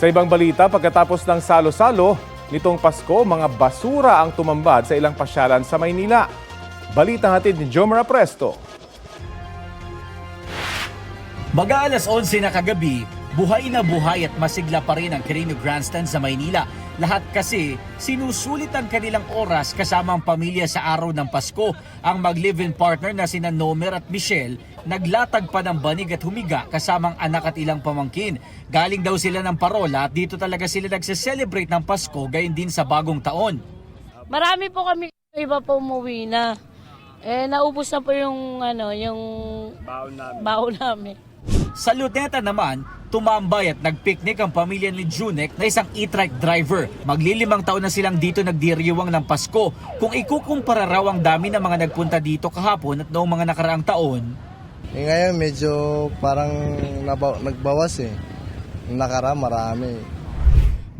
Sa ibang balita, pagkatapos ng salo-salo, nitong Pasko, mga basura ang tumambad sa ilang pasyalan sa Maynila. Balita hatid ni Jomar Presto. Mag-aalas 11 na kagabi, buhay na buhay at masigla pa rin ang Quirino Grandstand sa Maynila. Lahat kasi sinusulit ang kanilang oras kasama ang pamilya sa araw ng Pasko. Ang mag-live-in partner na sina Nomer at Michelle naglatag pa ng banig at humiga kasamang anak at ilang pamangkin. Galing daw sila ng parola at dito talaga sila nagse-celebrate ng Pasko gayon din sa bagong taon. Marami po kami, iba po umuwi na. Naubos na po yung baon namin. Sa Luneta naman, tumambay at nagpiknik ang pamilya ni Junek na isang e-trike driver. Maglilimang taon na silang dito nagdiriwang ng Pasko. Kung ikukumpara raw ang dami ng mga nagpunta dito kahapon at noong mga nakaraang taon. Ngayon medyo parang nagbawas eh. Nakaraan marami.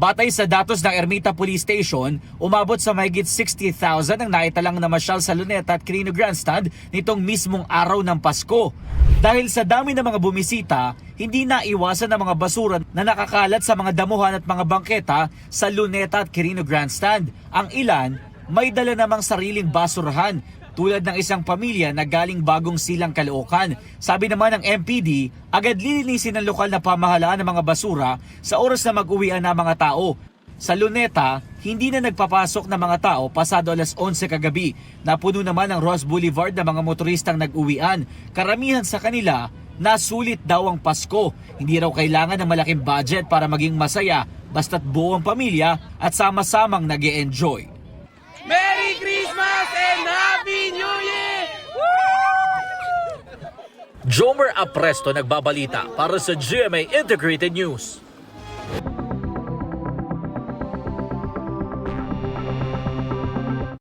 Batay sa datos ng Ermita Police Station, umabot sa mahigit 60,000 ang naitalang namasyal sa Luneta at Quirino Grandstand nitong mismong araw ng Pasko. Dahil sa dami ng mga bumisita, hindi naiwasan ang mga basura na nakakalat sa mga damuhan at mga bangketa sa Luneta at Quirino Grandstand. Ang ilan, may dala namang sariling basurahan, tulad ng isang pamilya na galing Bagong Silang, Caloocan. Sabi naman ng MPD, agad lilinisin ng lokal na pamahalaan ng mga basura sa oras na mag-uwian ng mga tao. Sa Luneta, hindi na nagpapasok ng mga tao pasado alas 11 kagabi. Napuno naman ang Ross Boulevard ng mga motoristang nag-uwian. Karamihan sa kanila, nasulit daw ang Pasko. Hindi raw kailangan ng malaking budget para maging masaya, basta't buo ang pamilya at sama-samang nag-e-enjoy. Merry Christmas and Happy New Year! Jomar Apresto nagbabalita para sa GMA Integrated News.